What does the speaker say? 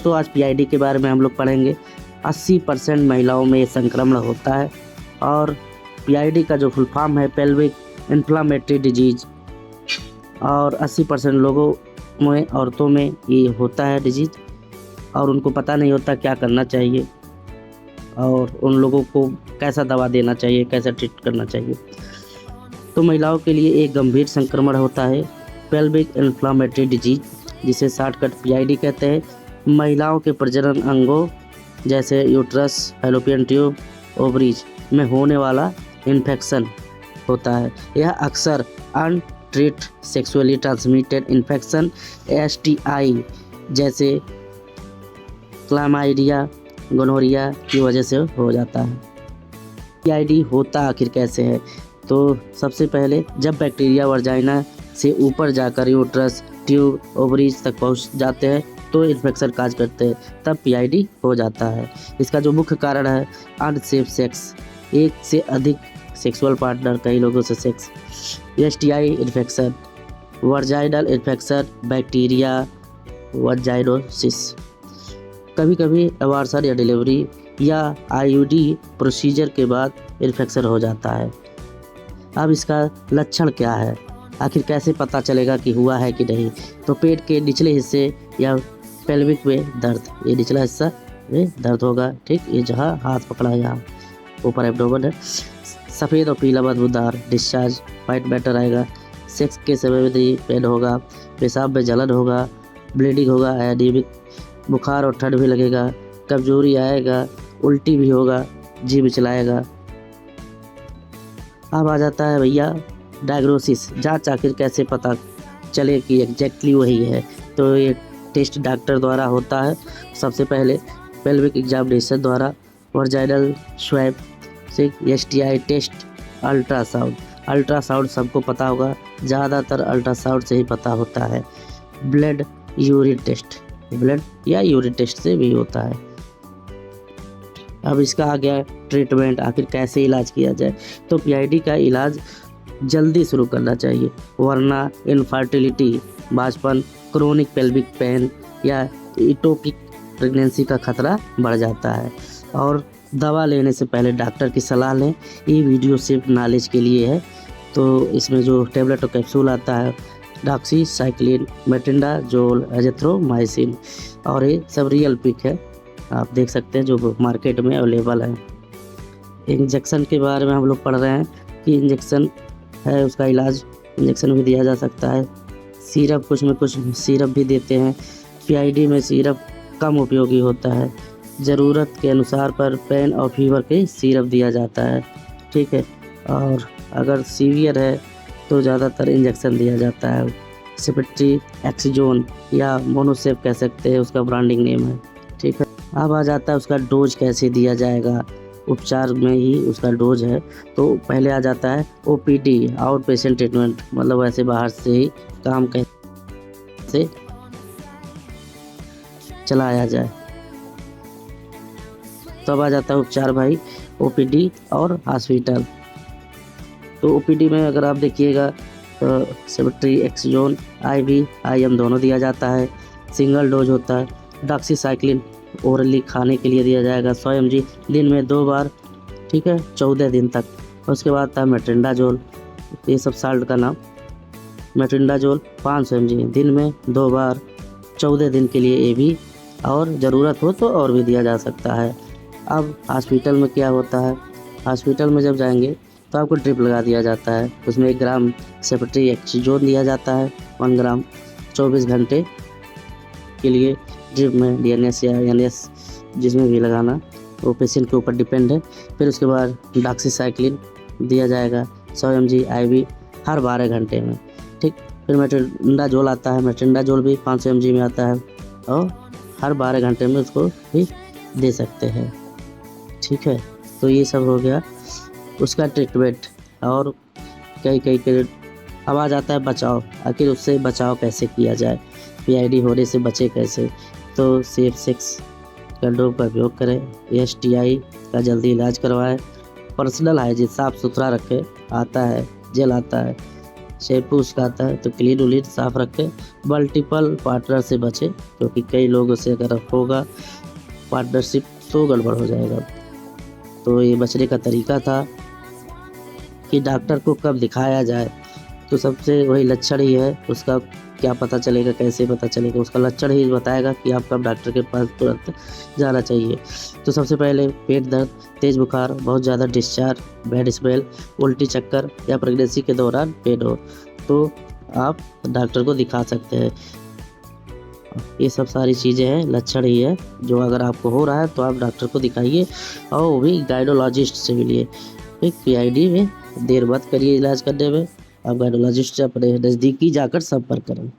दोस्तों आज पीआईडी के बारे में हम लोग पढ़ेंगे। 80% महिलाओं में ये संक्रमण होता है और पीआईडी का जो फुल फॉर्म है पेल्विक इन्फ्लामेटरी डिजीज, और 80% लोगों में औरतों में ये होता है डिजीज और उनको पता नहीं होता क्या करना चाहिए और उन लोगों को कैसा दवा देना चाहिए, कैसा ट्रीट करना चाहिए। तो महिलाओं के लिए एक गंभीर संक्रमण होता है पेल्विक इन्फ्लामेटरी डिजीज, जिसे शॉर्टकट पीआईडी कहते हैं। महिलाओं के प्रजनन अंगों जैसे यूट्रस, फैलोपियन ट्यूब, ओवरीज में होने वाला इन्फेक्शन होता है। यह अक्सर अनट्रीट सेक्सुअली ट्रांसमिटेड इन्फेक्शन एसटीआई जैसे क्लामाइडिया, गोनोरिया की वजह से हो जाता है। पीआईडी होता आखिर कैसे है? तो सबसे पहले जब बैक्टीरिया वर्जाइना से ऊपर जाकर यूट्रस, ट्यूब, ओवरीज तक पहुंच जाते हैं तो इन्फेक्शन काज करते हैं, तब पीआईडी हो जाता है। इसका जो मुख्य कारण है अनसेफ सेक्स, एक से अधिक सेक्सुअल पार्टनर, कई लोगों से sex, STI infection, vaginal infection, bacteria vaginosis, कभी कभी अबॉर्शन या डिलीवरी या आईयूडी प्रोसीजर के बाद इन्फेक्शन हो जाता है। अब इसका लक्षण क्या है, आखिर कैसे पता चलेगा कि हुआ है कि नहीं? तो पेट के निचले हिस्से या पेल्विक में दर्द, ये निचला हिस्सा में दर्द होगा, ठीक, ये जहाँ हाथ पकड़ा यहाँ ऊपर एब्डोमेन है। सफ़ेद और पीला बदबूदार डिस्चार्ज, वाइट मैटर आएगा। सेक्स के समय में पेन होगा, पेशाब में जलन होगा, ब्लीडिंग होगा, एनीमिक, बुखार और ठंड भी लगेगा, कमजोरी आएगा, उल्टी भी होगा, जी मिचलाएगा। अब आ जाता है भैया डायग्नोसिस, जांच आखिर कैसे पता चले कि एग्जैक्टली वही है? तो ये टेस्ट डॉक्टर द्वारा होता है। सबसे पहले पेल्विक एग्जामिनेशन द्वारा, वर्जाइनल स्वैब से, एसटीआई टेस्ट, अल्ट्रासाउंड सबको पता होगा, ज़्यादातर अल्ट्रासाउंड से ही पता होता है। ब्लड यूरिन टेस्ट, ब्लड या यूरिन टेस्ट से भी होता है। अब इसका आ गया ट्रीटमेंट, आखिर कैसे इलाज किया जाए? तो पीआईडी का इलाज जल्दी शुरू करना चाहिए, वरना इनफर्टिलिटी, बांझपन, क्रोनिक पेल्विक पेन या इटोपिक प्रेगनेंसी का खतरा बढ़ जाता है। और दवा लेने से पहले डॉक्टर की सलाह लें। ये वीडियो सिर्फ नॉलेज के लिए है। तो इसमें जो टेबलेट और कैप्सूल आता है डॉक्सीसाइक्लिन, मेट्रिंडाजोल, एजिथ्रोमाइसिन, और ये सब रियल पिक है, आप देख सकते हैं जो मार्केट में अवेलेबल है। इंजेक्शन के बारे में हम लोग पढ़ रहे हैं कि इंजेक्शन है, उसका इलाज इंजेक्शन भी दिया जा सकता है। सिरप, कुछ में कुछ सिरप भी देते हैं। पीआईडी में सिरप कम उपयोगी होता है, ज़रूरत के अनुसार पर पेन और फीवर के सिरप दिया जाता है, ठीक है। और अगर सीवियर है तो ज़्यादातर इंजेक्शन दिया जाता है। सेपेट्री एक्सिजोन या मोनोसेप कह सकते हैं, उसका ब्रांडिंग नेम है, ठीक है। अब आ जाता है उसका डोज कैसे दिया जाएगा। उपचार में ही उसका डोज है। तो पहले आ जाता है ओपीडी, आउट पेशेंट ट्रीटमेंट, मतलब ऐसे बाहर से ही काम कैसे चलाया जाए। तो अब आ जाता है उपचार भाई, ओपीडी और हॉस्पिटल। तो ओपीडी में अगर आप देखिएगा तो सेपेट्री एक्सिजोन, आईवी, आईएम दोनों दिया जाता है। सिंगल डोज होता है। डॉक्सीसाइक्लिन ओरली खाने के लिए दिया जाएगा 100 mg दिन में 2 बार, ठीक है, 14 दिन तक। उसके बाद था मेट्रिंडाजोल, ये सब साल्ट का नाम। मेट्रिंडाजोल 500 mg दिन में 2 बार, 14 दिन के लिए ये भी, और ज़रूरत हो तो और भी दिया जा सकता है। अब हॉस्पिटल में क्या होता है? हॉस्पिटल में जब जाएंगे तो आपको ड्रिप लगा दिया जाता है, उसमें 1 ग्राम सेपेट्री एक्सिजोन दिया जाता है, 1 ग्राम 24 घंटे के लिए ड्रिप में, डीएनएस या एनएस जिसमें भी लगाना वो पेशेंट के ऊपर डिपेंड है। फिर उसके बाद डॉक्सीसाइक्लिन दिया जाएगा 100 mg आईवी हर 12 घंटे में, ठीक। फिर मेट्रिंडाजोल आता है, मेट्रिंडाजोल भी 500 mg में आता है और हर 12 घंटे में उसको भी दे सकते हैं, ठीक है। तो ये सब हो गया उसका ट्रीटमेंट। और कई अब आ जाता है बचाव, आखिर उससे बचाव कैसे किया जाए, पीआईडी होने से बचे कैसे? तो सेफ सेक्स कंडोम का उपयोग करें, एसटीआई का जल्दी इलाज करवाएं, पर्सनल हाइजीन साफ़ सुथरा रखें, आता है जेल आता है, शैम्पू उसका आता है, तो क्लीन उलीन साफ रखें। मल्टीपल पार्टनर से बचें, क्योंकि कई लोगों से अगर होगा पार्टनरशिप तो गड़बड़ हो जाएगा। तो ये बचने का तरीका था कि डॉक्टर को कब दिखाया जाए। तो सबसे वही लक्षण ही है, उसका क्या पता चलेगा, कैसे पता चलेगा, उसका लक्षण ही बताएगा कि आप कब डॉक्टर के पास तुरंत जाना चाहिए। तो सबसे पहले पेट दर्द, तेज़ बुखार, बहुत ज़्यादा डिस्चार्ज, बैड स्मेल, उल्टी चक्कर या प्रेगनेंसी के दौरान पेन हो तो आप डॉक्टर को दिखा सकते हैं। ये सब सारी चीज़ें हैं, लक्षण ही है, जो अगर आपको हो रहा है तो आप डॉक्टर को दिखाइए और वो भी गाइनोलॉजिस्ट से मिलिए। एक पीआईडी में देर मत करिए इलाज करने में, आप गाइनोलॉजिस्ट से अपने नज़दीकी जाकर संपर्क करें।